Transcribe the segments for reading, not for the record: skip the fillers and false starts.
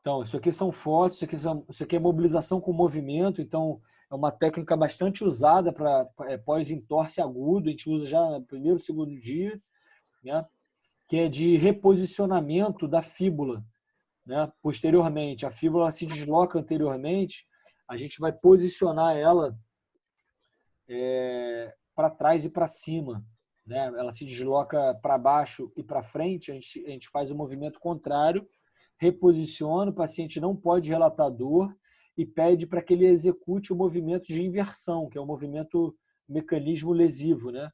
Então, isso aqui são fotos, isso aqui é mobilização com movimento, então é uma técnica bastante usada para pós-entorse agudo, a gente usa já no primeiro, segundo dia, né? Que é de reposicionamento da fíbula, né? Posteriormente. A fíbula se desloca anteriormente, a gente vai posicionar ela para trás e para cima, né? Ela se desloca para baixo e para frente, a gente faz o movimento contrário, reposiciona, o paciente não pode relatar dor e pede para que ele execute o movimento de inversão, que é o movimento mecanismo lesivo, né?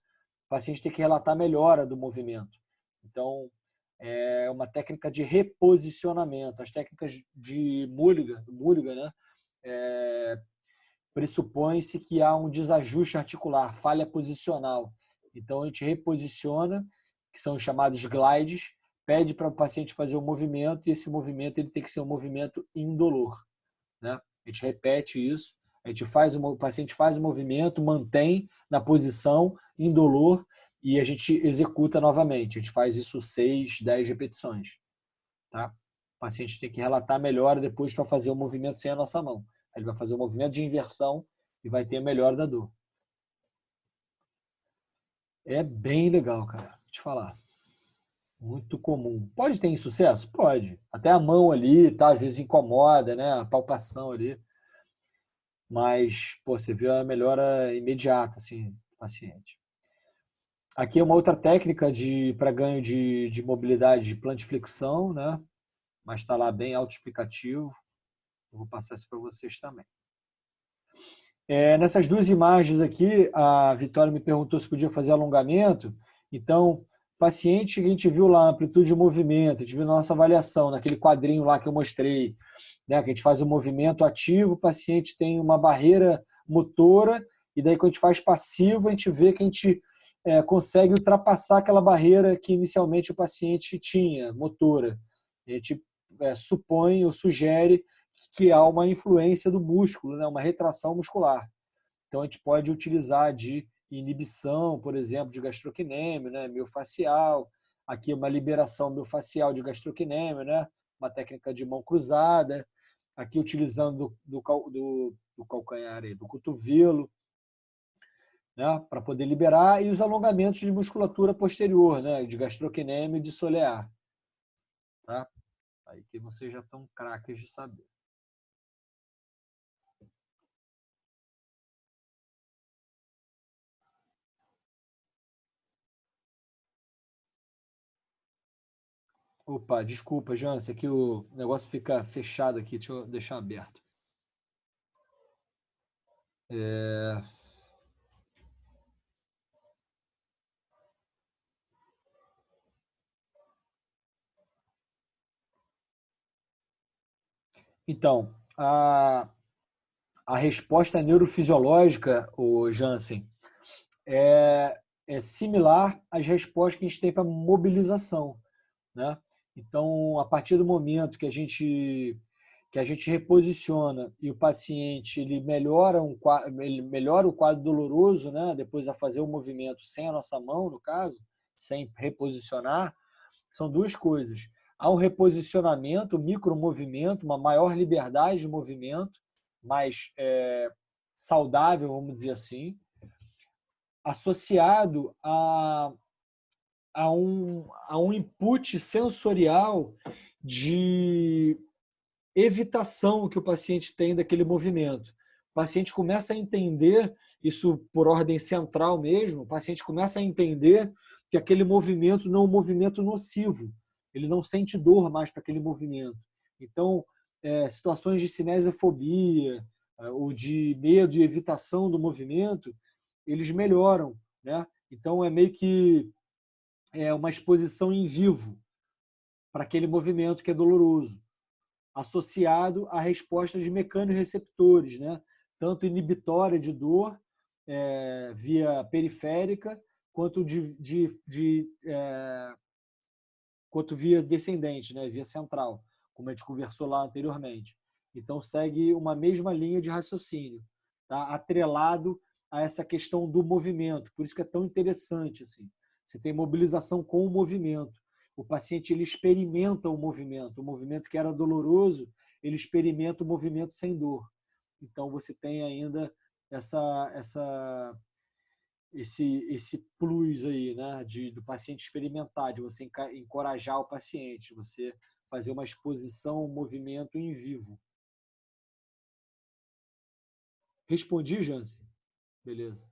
O paciente tem que relatar melhora do movimento. Então, é uma técnica de reposicionamento. As técnicas de Mulligan, né? Pressupõe-se que há um desajuste articular, falha posicional. Então, a gente reposiciona, que são os chamados glides, pede para o paciente fazer o movimento e esse movimento ele tem que ser um movimento indolor, né? A gente repete isso, o paciente faz o movimento, mantém na posição indolor e a gente executa novamente. A gente faz isso 6, 10 repetições, tá? O paciente tem que relatar melhor depois para fazer o movimento sem a nossa mão. Ele vai fazer o movimento de inversão e vai ter a melhora da dor. É bem legal, cara. Vou te falar. Muito comum. Pode ter insucesso? Pode. Até a mão ali, tá? Às vezes incomoda, né? A palpação ali. Mas, pô, você vê a melhora imediata, assim, do paciente. Aqui é uma outra técnica para ganho de mobilidade de plantiflexão, né? Mas está lá bem autoexplicativo. Eu vou passar isso para vocês também. Nessas duas imagens aqui, a Vitória me perguntou se podia fazer alongamento. Então, paciente que a gente viu lá, amplitude de movimento, a gente viu na nossa avaliação, naquele quadrinho lá que eu mostrei, né, que a gente faz o movimento ativo, o paciente tem uma barreira motora, e daí quando a gente faz passivo, a gente vê que a gente consegue ultrapassar aquela barreira que inicialmente o paciente tinha, motora. A gente supõe ou sugere que há uma influência do músculo, né? Uma retração muscular. Então, a gente pode utilizar de inibição, por exemplo, de gastrocnêmio, né? Miofascial. Aqui uma liberação miofascial de gastrocnêmio, né? Uma técnica de mão cruzada. Aqui utilizando do calcanhar, do cotovelo, né? Para poder liberar. E os alongamentos de musculatura posterior, né? De gastrocnêmio e de solear. Tá? Aí que vocês já estão craques de saber. Opa, desculpa, Jansen, aqui o negócio fica fechado aqui, deixa eu deixar aberto. Então, a resposta neurofisiológica, o Jansen, é similar às respostas que a gente tem para mobilização, né? Então, a partir do momento que a gente reposiciona e o paciente ele melhora o quadro doloroso, né? Depois a fazer o movimento sem a nossa mão, no caso, sem reposicionar, são duas coisas. Há um reposicionamento, um micromovimento, uma maior liberdade de movimento, mais saudável, vamos dizer assim, associado a um input sensorial de evitação que o paciente tem daquele movimento. O paciente começa a entender, isso por ordem central mesmo, o paciente começa a entender que aquele movimento não é um movimento nocivo, ele não sente dor mais para aquele movimento. Então, situações de cinesiofobia ou de medo e evitação do movimento, eles melhoram, né? Então, é meio que uma exposição em vivo para aquele movimento que é doloroso, associado a respostas de mecanorreceptores, né? Tanto inibitória de dor via periférica, quanto quanto via descendente, né? Via central, como a gente conversou lá anteriormente. Então, segue uma mesma linha de raciocínio, tá? Atrelado a essa questão do movimento. Por isso que é tão interessante. Assim. Você tem mobilização com o movimento. o paciente ele experimenta o movimento que era doloroso, ele experimenta o movimento sem dor. Então, você tem ainda esse plus aí, né, do paciente experimentar, de você encorajar o paciente, você fazer uma exposição ao movimento em vivo. Respondi, Jansen? Beleza.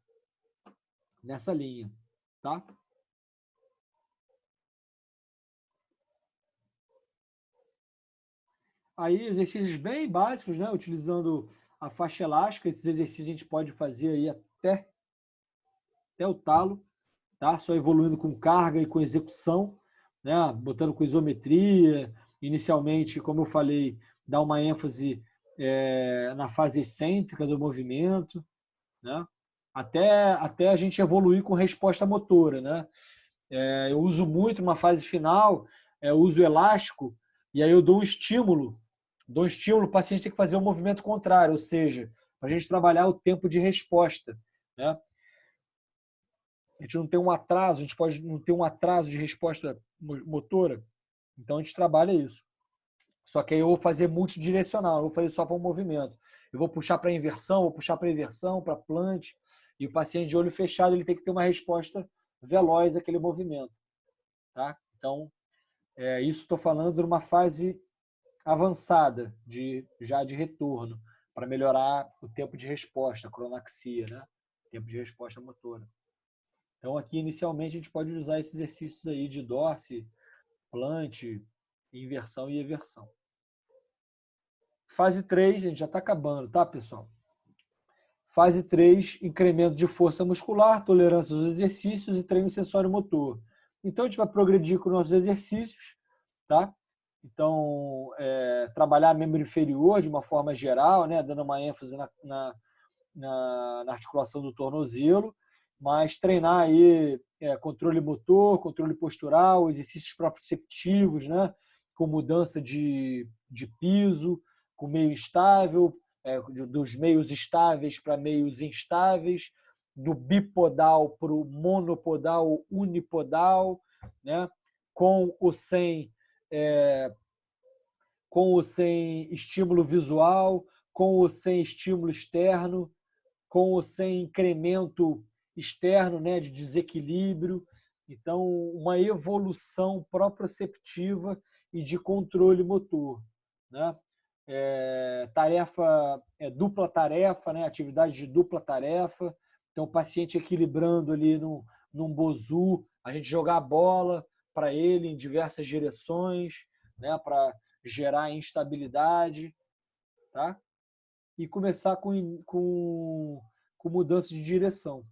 Nessa linha, tá? Aí, exercícios bem básicos, né? Utilizando a faixa elástica. Esses exercícios a gente pode fazer aí até o talo, tá? Só evoluindo com carga e com execução, né? Botando com isometria. Inicialmente, como eu falei, dar uma ênfase na fase excêntrica do movimento, né? Até a gente evoluir com resposta motora, né? Eu uso muito numa fase final, eu uso elástico, e aí eu dou um estímulo, o paciente tem que fazer um movimento contrário, ou seja, para a gente trabalhar o tempo de resposta, né? A gente não tem um atraso, a gente pode não ter um atraso de resposta motora, então a gente trabalha isso. Só que aí eu vou fazer multidirecional, eu vou fazer só para um movimento. Eu vou puxar para inversão, vou puxar para inversão, para plant, e o paciente de olho fechado ele tem que ter uma resposta veloz àquele movimento. Tá? Então, isso estou falando de uma fase avançada já de retorno, para melhorar o tempo de resposta, a cronaxia, né? Tempo de resposta motora. Então, aqui, inicialmente, a gente pode usar esses exercícios aí de dorse, plant, inversão e eversão. Fase 3, a gente já está acabando, tá, pessoal? Fase 3, incremento de força muscular, tolerância aos exercícios e treino sensório-motor. Então, a gente vai progredir com nossos exercícios, tá? Então, trabalhar membro inferior de uma forma geral, né? Dando uma ênfase na articulação do tornozelo, mas treinar aí controle motor, controle postural, exercícios proprioceptivos, né? Com mudança de piso, com meio instável, dos meios estáveis para meios instáveis, do bipodal para o monopodal, unipodal, né? Com ou sem estímulo visual, com ou sem estímulo externo, com ou sem incremento externo, né, de desequilíbrio. Então, uma evolução proprioceptiva e de controle motor, né? Dupla tarefa, né? Atividade de dupla tarefa. Então, o paciente equilibrando ali num bozu, a gente jogar a bola para ele em diversas direções, né? Para gerar instabilidade, tá? E começar com mudança de direção.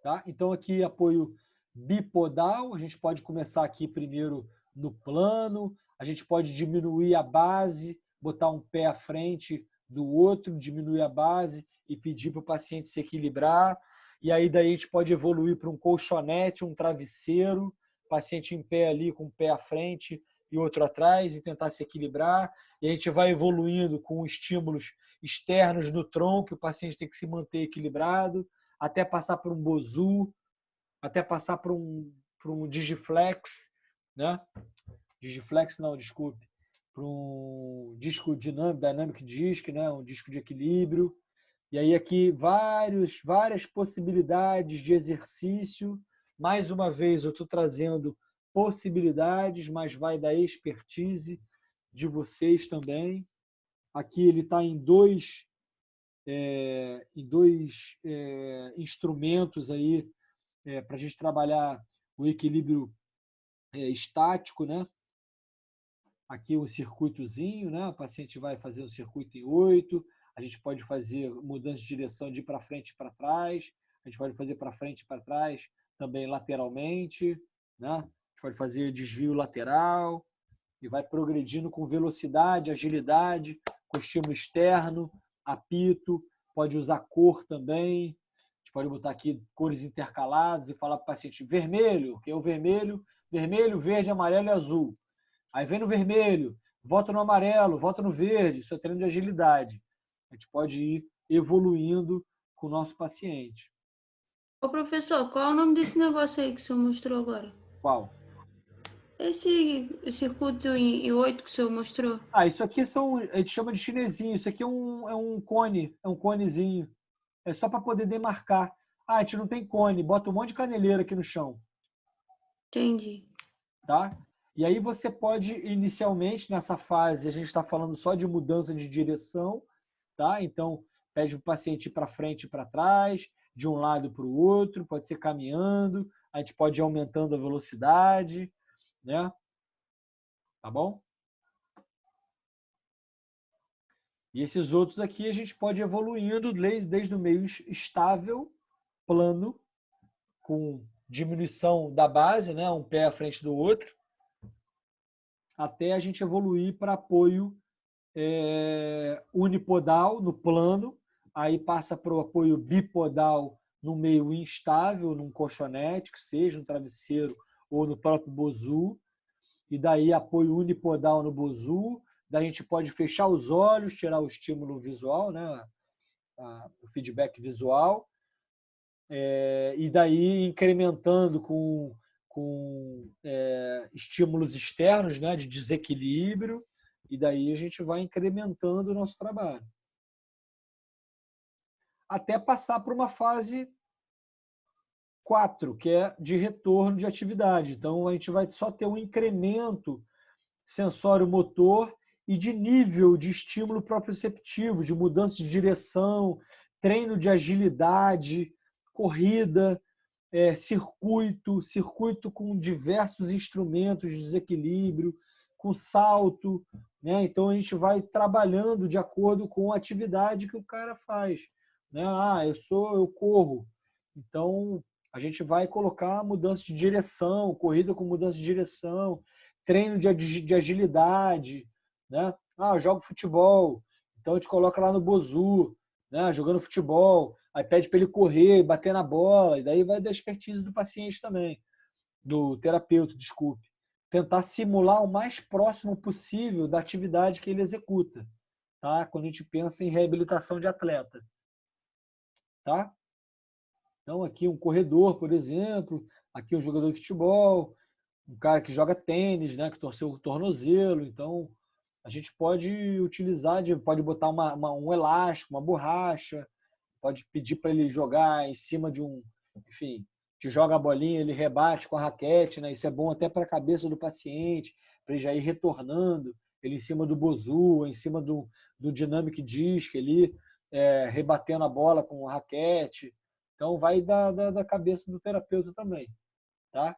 Tá? Então, aqui apoio bipodal, a gente pode começar aqui primeiro no plano, a gente pode diminuir a base, botar um pé à frente do outro, diminuir a base e pedir para o paciente se equilibrar. E aí daí a gente pode evoluir para um colchonete, um travesseiro, paciente em pé ali com o pé à frente e outro atrás e tentar se equilibrar. E a gente vai evoluindo com estímulos externos no tronco, o paciente tem que se manter equilibrado, até passar por um bozu, até passar por um digiflex, né? Digiflex não, desculpe, para um disco dinâmico, dynamic disc, né? Um disco de equilíbrio. E aí aqui várias possibilidades de exercício. Mais uma vez eu estou trazendo possibilidades, mas vai da expertise de vocês também. Aqui ele está em dois instrumentos aí para a gente trabalhar o equilíbrio estático, né? Aqui um circuitozinho, né? O paciente vai fazer um circuito em 8, a gente pode fazer mudança de direção de ir para frente e para trás, a gente pode fazer para frente e para trás também lateralmente, né? A gente pode fazer desvio lateral e vai progredindo com velocidade, agilidade, com estímulo externo, apito, pode usar cor também, a gente pode botar aqui cores intercaladas e falar para o paciente vermelho, que é o vermelho, verde, amarelo e azul. Aí vem no vermelho, volta no amarelo, volta no verde, isso é treino de agilidade. A gente pode ir evoluindo com o nosso paciente. Ô professor, qual é o nome desse negócio aí que o senhor mostrou agora? Qual? Esse circuito em 8 que o senhor mostrou? Isso aqui são, a gente chama de chinesinho, isso aqui é um cone, é um conezinho. É só para poder demarcar. A gente não tem cone, bota um monte de caneleira aqui no chão, Entendi. tá? E aí você pode, inicialmente, nessa fase, a gente está falando só de mudança de direção, tá? Então, pede para o paciente ir para frente e para trás, de um lado para o outro, pode ser caminhando, a gente pode ir aumentando a velocidade, né? Tá bom? E esses outros aqui a gente pode ir evoluindo desde o meio estável, plano, com diminuição da base, né? Um pé à frente do outro, até a gente evoluir para apoio unipodal no plano, aí passa para o apoio bipodal no meio instável, num colchonete, que seja no travesseiro ou no próprio bozu, e daí apoio unipodal no bozu, daí a gente pode fechar os olhos, tirar o estímulo visual, né? O feedback visual, e daí incrementando com estímulos externos, né, de desequilíbrio, e daí a gente vai incrementando o nosso trabalho. Até passar para uma fase 4, que é de retorno de atividade. Então, a gente vai só ter um incremento sensório-motor e de nível de estímulo proprioceptivo, de mudança de direção, treino de agilidade, corrida, circuito com diversos instrumentos de desequilíbrio, com salto, né? Então a gente vai trabalhando de acordo com a atividade que o cara faz, né? Eu corro, então a gente vai colocar mudança de direção, corrida com mudança de direção, treino de agilidade, né? Eu jogo futebol, então a gente coloca lá no bozu, né? Jogando futebol, aí pede para ele correr, bater na bola, e daí vai da expertise do paciente também, do terapeuta, desculpe. Tentar simular o mais próximo possível da atividade que ele executa, tá? Quando a gente pensa em reabilitação de atleta, tá? Então, aqui um corredor, por exemplo, aqui um jogador de futebol, um cara que joga tênis, né, que torceu o tornozelo. Então, a gente pode utilizar, pode botar um elástico, uma borracha, pode pedir para ele jogar em cima de enfim, te joga a bolinha, ele rebate com a raquete, né? Isso é bom até para a cabeça do paciente, para ele já ir retornando, ele em cima do bozu, em cima do dynamic disc ali, rebatendo a bola com a raquete. Então, vai da cabeça do terapeuta também, tá?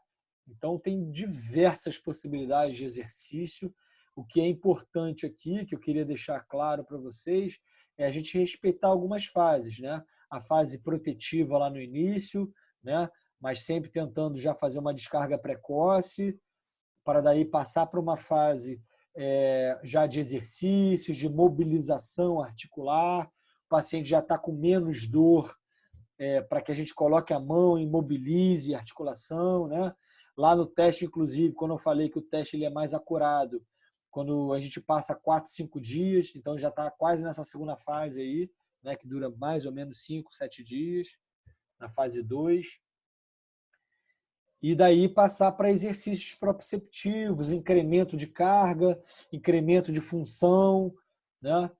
Então, tem diversas possibilidades de exercício. O que é importante aqui, que eu queria deixar claro para vocês, é a gente respeitar algumas fases, né? A fase protetiva lá no início, né? Mas sempre tentando já fazer uma descarga precoce, para daí passar para uma fase já de exercícios, de mobilização articular. O paciente já está com menos dor, para que a gente coloque a mão e mobilize a articulação, né? Lá no teste, inclusive, quando eu falei que o teste ele é mais acurado, quando a gente passa 4, 5 dias, então já está quase nessa segunda fase aí, né, que dura mais ou menos 5, 7 dias, na fase 2. E daí passar para exercícios proprioceptivos, incremento de carga, incremento de função, né?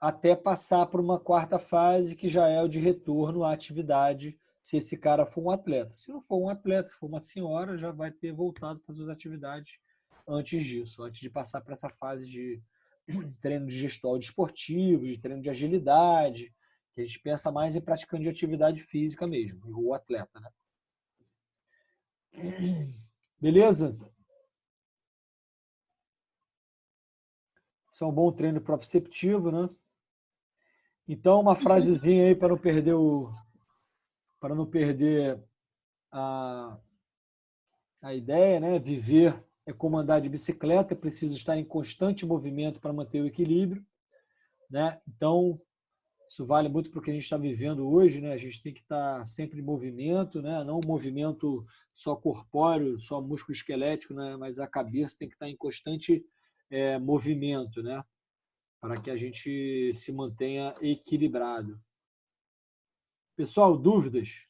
Até passar para uma quarta fase, que já é o de retorno à atividade, se esse cara for um atleta. Se não for um atleta, se for uma senhora, já vai ter voltado para as suas atividades antes disso, antes de passar para essa fase de treino de gestual desportivo, de treino de agilidade, que a gente pensa mais em praticando de atividade física mesmo, o atleta, né? Beleza? Isso é um bom treino proprioceptivo, né? Então, uma frasezinha aí para não perder a, a ideia, né? Viver é como andar de bicicleta, é preciso estar em constante movimento para manter o equilíbrio, né? Então, isso vale muito para o que a gente está vivendo hoje, né? A gente tem que estar sempre em movimento, né? Não um movimento só corpóreo, só músculo esquelético, né? Mas a cabeça tem que estar em constante movimento, né? Para que a gente se mantenha equilibrado. Pessoal, dúvidas?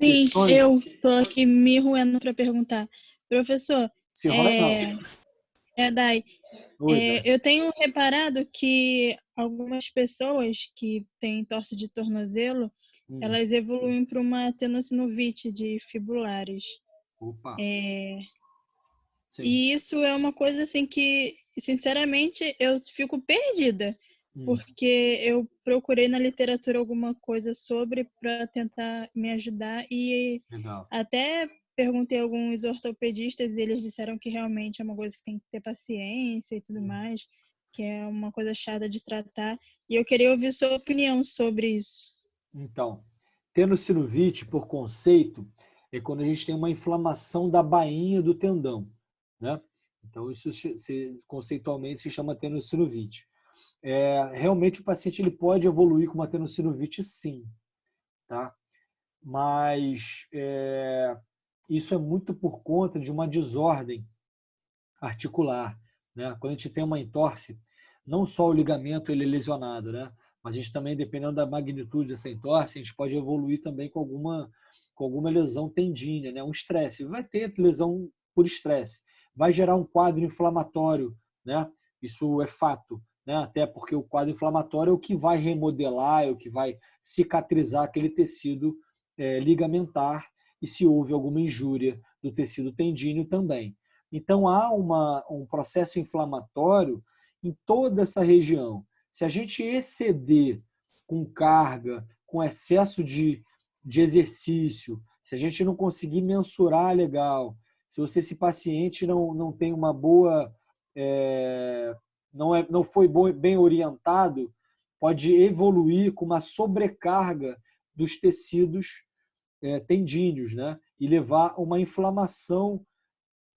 Sim, Questões? eu tô aqui me roendo para perguntar. Professor, Se rola não. é, Dai, Oi, Dai. eu tenho reparado que algumas pessoas que têm torse de tornozelo, Hum, elas evoluem para uma tenossinovite de fibulares. opa, sim. E isso é uma coisa assim que, sinceramente, eu fico perdida, Hum, porque eu procurei na literatura alguma coisa sobre para tentar me ajudar e legal. até perguntei a alguns ortopedistas e eles disseram que realmente é uma coisa que tem que ter paciência e tudo Hum. mais, que é uma coisa chata de tratar. E eu queria ouvir sua opinião sobre isso. Então, tenossinovite, por conceito, é quando a gente tem uma inflamação da bainha do tendão, né? Então, isso conceitualmente se chama tenossinovite. Realmente, o paciente ele pode evoluir com uma tenossinovite, sim, tá? Mas isso é muito por conta de uma desordem articular, né? Quando a gente tem uma entorse, não só o ligamento ele é lesionado, né? Mas a gente também, dependendo da magnitude dessa entorse, a gente pode evoluir também com alguma lesão tendínea, né? Um estresse. Vai ter lesão por estresse. Vai gerar um quadro inflamatório, né? Isso é fato, né? Até porque o quadro inflamatório é o que vai remodelar, é o que vai cicatrizar aquele tecido ligamentar e se houve alguma injúria do tecido tendíneo também. Então, há um processo inflamatório em toda essa região. Se a gente exceder com carga, com excesso de exercício, se a gente não conseguir mensurar legal, se esse paciente não tem uma boa. Não foi bem orientado, pode evoluir com uma sobrecarga dos tecidos tendíneos, né? E levar a uma inflamação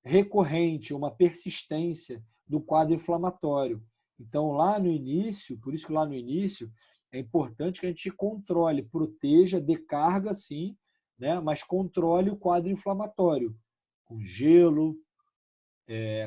recorrente, uma persistência do quadro inflamatório. Então, lá no início, por isso que lá no início é importante que a gente controle, proteja, dê carga, sim, né? Mas controle o quadro inflamatório, com gelo,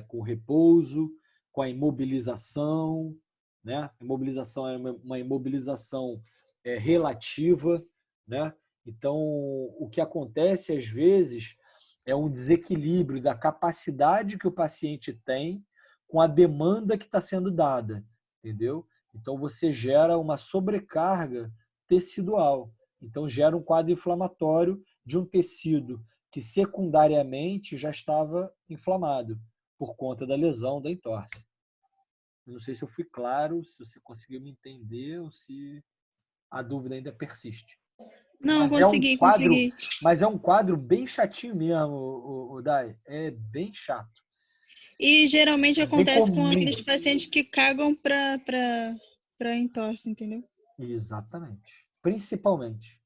com repouso, com a imobilização, né? A imobilização é uma imobilização relativa, né? Então, o que acontece às vezes é um desequilíbrio da capacidade que o paciente tem com a demanda que está sendo dada, entendeu? Então, você gera uma sobrecarga tecidual. Então, gera um quadro inflamatório de um tecido que secundariamente já estava inflamado por conta da lesão da entorse. Eu não sei se eu fui claro, se você conseguiu me entender ou se a dúvida ainda persiste. Não, Mas é um consegui, quadro, consegui. mas é um quadro bem chatinho mesmo, o Dai. É bem chato. E geralmente É bem acontece com comum. aqueles pacientes que cagam para entorse, entendeu? Exatamente. Principalmente.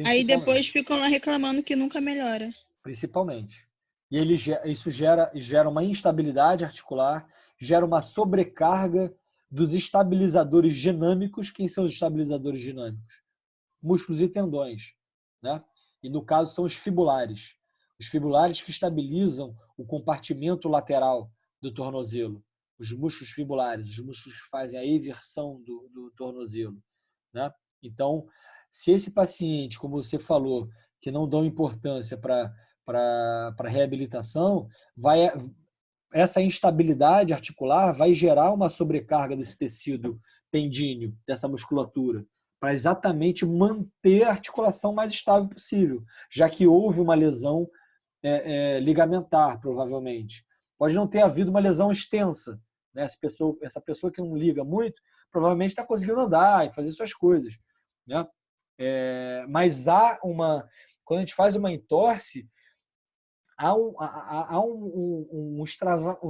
Aí depois Principalmente. ficam lá reclamando que nunca melhora. Principalmente. E isso gera uma instabilidade articular, gera uma sobrecarga dos estabilizadores dinâmicos. Quem são os estabilizadores dinâmicos? Músculos e tendões, né? E no caso são os fibulares. Os fibulares que estabilizam o compartimento lateral do tornozelo. Os músculos fibulares, os músculos que fazem a eversão do tornozelo, né? Então, se esse paciente, como você falou, que não dão importância para a reabilitação, essa instabilidade articular vai gerar uma sobrecarga desse tecido tendíneo, dessa musculatura, para exatamente manter a articulação mais estável possível, já que houve uma lesão ligamentar, provavelmente. Pode não ter havido uma lesão extensa. Né? Essa pessoa que não liga muito, provavelmente está conseguindo andar e fazer suas coisas. Né? Mas quando a gente faz uma entorse, há um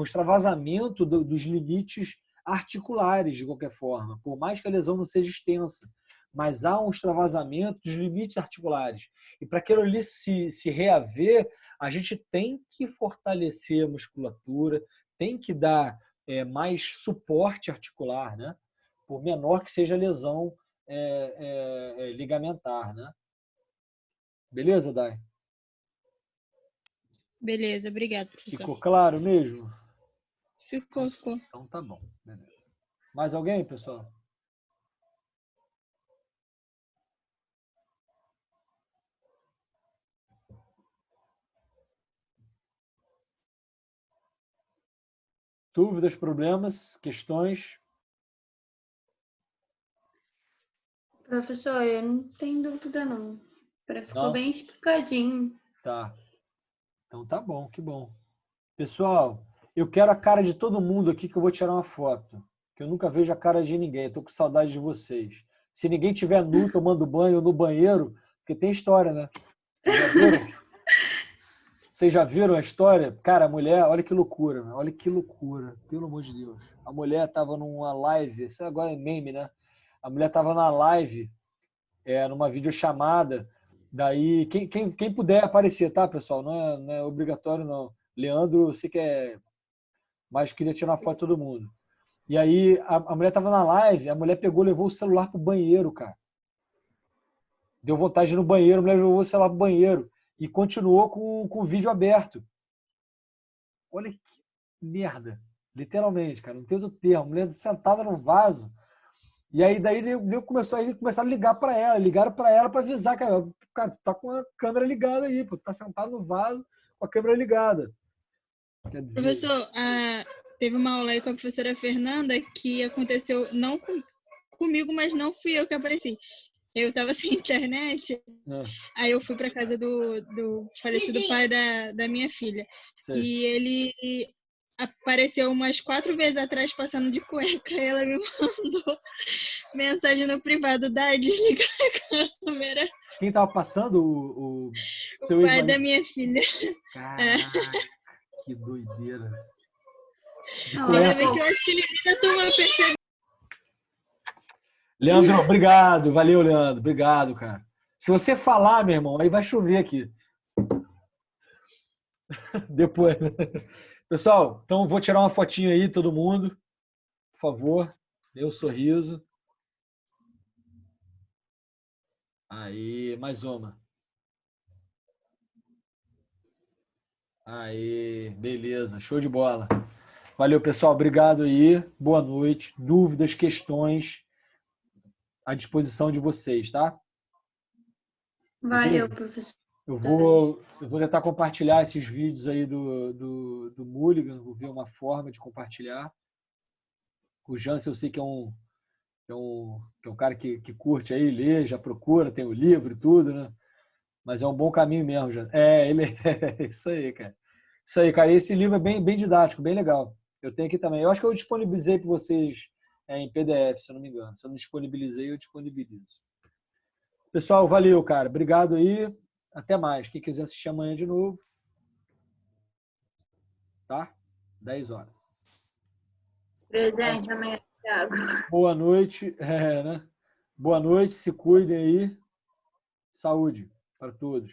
extravasamento dos limites articulares, de qualquer forma, por mais que a lesão não seja extensa, mas há um extravasamento dos limites articulares. E para aquilo ali se reaver, a gente tem que fortalecer a musculatura, tem que dar mais suporte articular, né? Por menor que seja a lesão ligamentar. Né? Beleza, Dai? Beleza, obrigado, professor. Ficou claro mesmo? Ficou, ficou. Então tá bom, beleza. Mais alguém, pessoal? Dúvidas, problemas, questões? Professor, eu não tenho dúvida, não. Ficou Não? bem explicadinho. Tá. Então tá bom, que bom. Pessoal, eu quero a cara de todo mundo aqui que eu vou tirar uma foto. Que eu nunca vejo a cara de ninguém. Eu tô com saudade de vocês. Se ninguém tiver nu tomando banho ou no banheiro, porque tem história, né? Vocês já viram? Vocês já viram a história? Cara, a mulher, olha que loucura, olha que loucura, pelo amor de Deus. A mulher estava numa live, isso agora é meme, né? A mulher estava na live, numa videochamada, daí, quem puder aparecer, tá, pessoal? Não é obrigatório, não. Leandro, eu sei que mas queria tirar uma foto de todo mundo. E aí, a mulher estava na live, a mulher pegou, levou o celular pro banheiro, cara. Deu vontade de ir no banheiro, a mulher levou o celular pro banheiro e continuou com o vídeo aberto. Olha que merda. Literalmente, cara. Não tem outro termo. A mulher sentada no vaso. E aí, daí ele começaram a ligar para ela. Ligaram para ela para avisar, cara, tu tá com a câmera ligada aí, pô. Tu tá sentado no vaso com a câmera ligada. Quer dizer... Professor, teve uma aula aí com a professora Fernanda que aconteceu, não comigo, mas não fui eu que apareci. Eu estava sem internet, aí eu fui para casa do falecido pai da minha filha. Sei. E ele apareceu umas 4 vezes atrás passando de cueca. E ela me mandou mensagem no privado: desliga a câmera. Quem tava passando? O seu pai da minha filha. Caraca, que doideira. Ainda bem que eu acho que ele ainda toma perceber. Leandro, obrigado. Valeu, Leandro. Obrigado, cara. Se você falar, meu irmão, aí vai chover aqui. Depois. Pessoal, então vou tirar uma fotinho aí, todo mundo. Por favor, dê um sorriso. Aí, mais uma. Aí, beleza. Show de bola. Valeu, pessoal. Obrigado aí. Boa noite. Dúvidas, questões, à disposição de vocês, tá? Valeu, Beleza? professor. Eu vou tentar compartilhar esses vídeos aí do Mulligan. Vou ver uma forma de compartilhar. O Jansen, eu sei que é um cara que curte aí, lê, já procura, tem o livro e tudo, né? Mas é um bom caminho mesmo, já. Ele é isso aí, cara. Isso aí, cara. Esse livro é bem didático, bem legal. Eu tenho aqui também. Eu acho que eu disponibilizei para vocês em PDF, se eu não me engano. Se eu não disponibilizei, eu disponibilizo. Pessoal, valeu, cara. Obrigado aí. Até mais. Quem quiser assistir amanhã de novo, tá? 10 horas. Presente amanhã, Thiago. Boa noite. Né? Boa noite. Se cuidem aí. Saúde para todos.